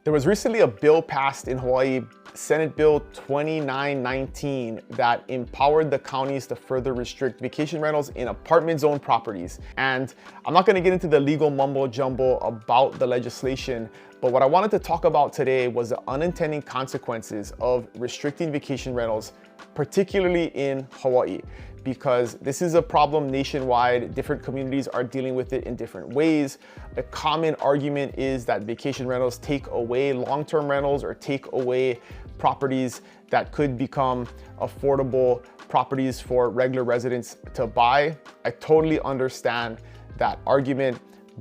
There was recently a bill passed in Hawaii, Senate Bill 2919, that empowered the counties to further restrict vacation rentals in apartment zone properties. And I'm not going to get into the legal mumbo jumbo about the legislation, but what I wanted to talk about today was the unintended consequences of restricting vacation rentals, particularly in Hawaii, because this is a problem nationwide. Different communities are dealing with it in different ways. A common argument is that vacation rentals take away long-term rentals or take away properties that could become affordable properties for regular residents to buy. I totally understand that argument,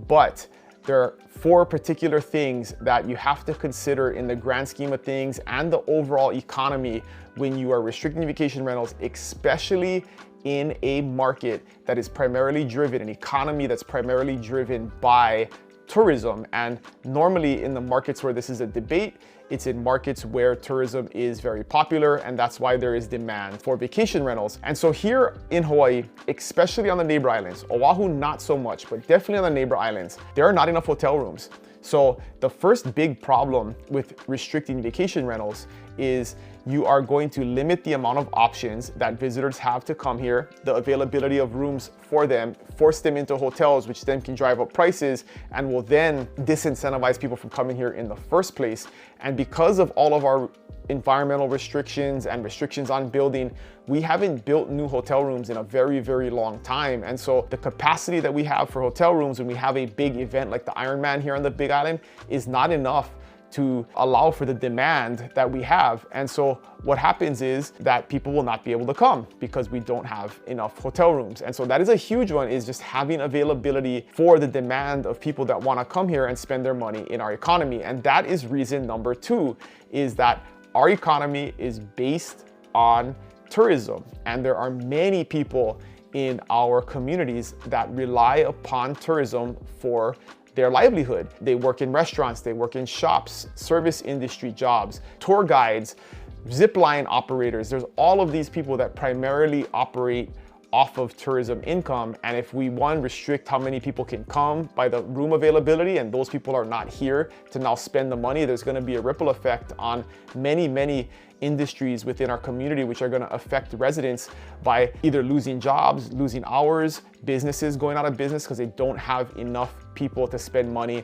but there are four particular things that you have to consider in the grand scheme of things and the overall economy when you are restricting vacation rentals, especially in a market that is primarily driven, an economy that's primarily driven by tourism. And normally in the markets where this is a debate, it's in markets where tourism is very popular, and that's why there is demand for vacation rentals. And so here in Hawaii, especially on the neighbor islands, Oahu not so much, but definitely on the neighbor islands, there are not enough hotel rooms. So the first big problem with restricting vacation rentals is you are going to limit the amount of options that visitors have to come here, the availability of rooms for them, force them into hotels, which then can drive up prices and will then disincentivize people from coming here in the first place. And because of all of our environmental restrictions and restrictions on building, we haven't built new hotel rooms in a very, very long time. And so the capacity that we have for hotel rooms when we have a big event like the Ironman here on the Big Island is not enough to allow for the demand that we have. And so what happens is that people will not be able to come because we don't have enough hotel rooms. And so that is a huge one, is just having availability for the demand of people that want to come here and spend their money in our economy. And that is reason number two, is that our economy is based on tourism. And there are many people in our communities that rely upon tourism for their livelihood. They work in restaurants, they work in shops, service industry jobs, tour guides, zip line operators. There's all of these people that primarily operate off of tourism income. And if we, one, restrict how many people can come by the room availability, and those people are not here to now spend the money, there's going to be a ripple effect on many industries within our community, which are going to affect residents by either losing jobs, losing hours, businesses going out of business because they don't have enough people to spend money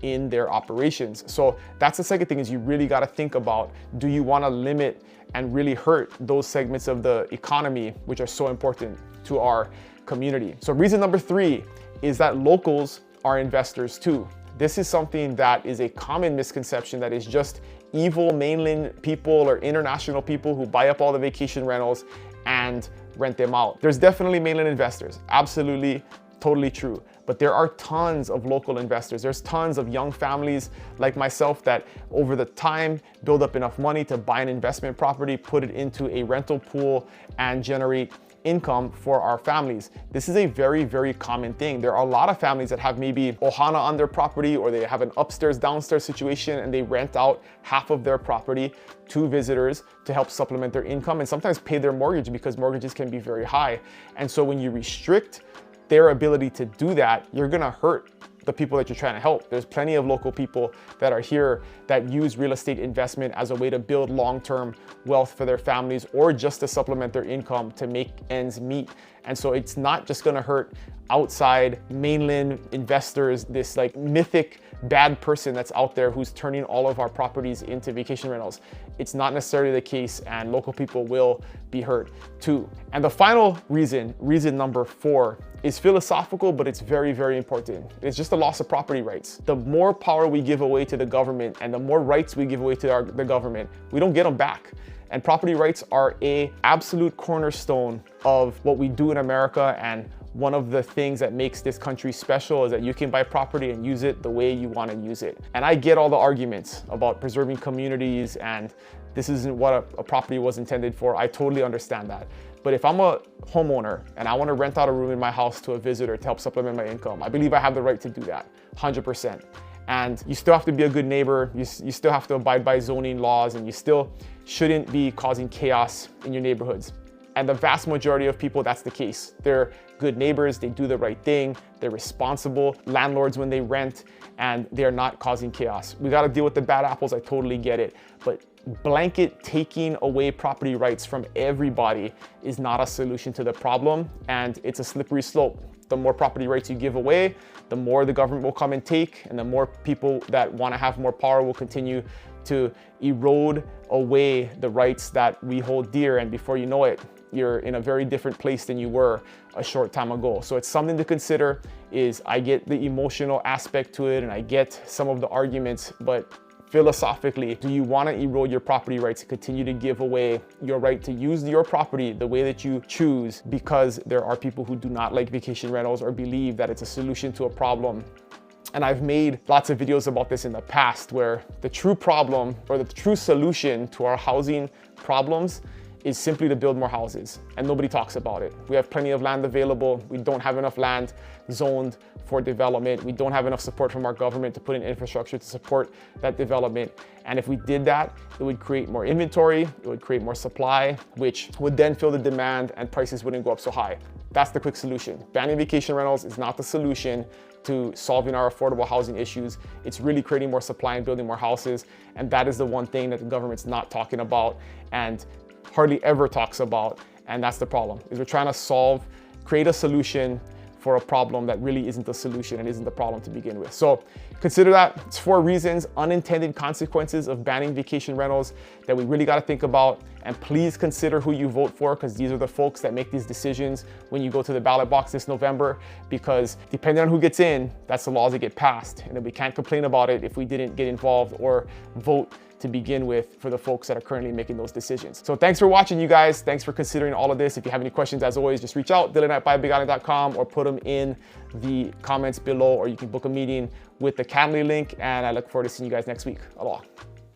in their operations. So that's the second thing, is you really got to think about, do you want to limit and really hurt those segments of the economy which are so important to our community? So reason number three is that locals are investors too. This is something that is a common misconception, that is just evil mainland people or international people who buy up all the vacation rentals and rent them out. There's definitely mainland investors, absolutely, totally true. But there are tons of local investors. There's tons of young families like myself that over the time build up enough money to buy an investment property, put it into a rental pool, and generate income for our families. This is a very common thing. There are a lot of families that have maybe ohana on their property, or they have an upstairs downstairs situation, and they rent out half of their property to visitors to help supplement their income and sometimes pay their mortgage, because mortgages can be very high. And so when you restrict their ability to do that, you're gonna hurt the people that you're trying to help. There's plenty of local people that are here that use real estate investment as a way to build long-term wealth for their families, or just to supplement their income to make ends meet. And so it's not just gonna hurt outside mainland investors, this like mythic bad person that's out there who's turning all of our properties into vacation rentals. It's not necessarily the case, and local people will be hurt too. And the final reason number four, is philosophical, but it's very important. It's just the loss of property rights. The more power we give away to the government and the more rights we give away to the government, we don't get them back. And property rights are an absolute cornerstone of what we do in America, and one of the things that makes this country special is that you can buy property and use it the way you want to use it. And I get all the arguments about preserving communities and this isn't what a property was intended for. I totally understand that. But if I'm a homeowner and I want to rent out a room in my house to a visitor to help supplement my income, I believe I have the right to do that, 100%. And you still have to be a good neighbor. You still have to abide by zoning laws, and you still shouldn't be causing chaos in your neighborhoods. And the vast majority of people, that's the case. They're good neighbors, they do the right thing, they're responsible landlords when they rent, and they're not causing chaos. We got to deal with the bad apples, I totally get it, but blanket taking away property rights from everybody is not a solution to the problem, and it's a slippery slope. The more property rights you give away, the more the government will come and take, and the more people that want to have more power will continue to erode away the rights that we hold dear, and before you know it, you're in a very different place than you were a short time ago. So it's something to consider. I get the emotional aspect to it, and I get some of the arguments, but philosophically, do you want to erode your property rights and continue to give away your right to use your property the way that you choose because there are people who do not like vacation rentals or believe that it's a solution to a problem? And I've made lots of videos about this in the past, where the true problem or the true solution to our housing problems is simply to build more houses, and nobody talks about it. We have plenty of land available. We don't have enough land zoned for development. We don't have enough support from our government to put in infrastructure to support that development. And if we did that, it would create more inventory, it would create more supply, which would then fill the demand and prices wouldn't go up so high. That's the quick solution. Banning vacation rentals is not the solution to solving our affordable housing issues. It's really creating more supply and building more houses. And that is the one thing that the government's not talking about and hardly ever talks about. And that's the problem, is we're trying to create a solution for a problem that really isn't the solution and isn't the problem to begin with. So consider that. It's 4 reasons, unintended consequences of banning vacation rentals that we really got to think about. And please consider who you vote for, because these are the folks that make these decisions when you go to the ballot box this November, because depending on who gets in, that's the laws that get passed. And then we can't complain about it if we didn't get involved or vote to begin with for the folks that are currently making those decisions. So thanks for watching, you guys. Thanks for considering all of this. If you have any questions, as always, just reach out, dylan@buyabigisland.com, or put them in the comments below, or you can book a meeting with the Calendly link. And I look forward to seeing you guys next week. Aloha.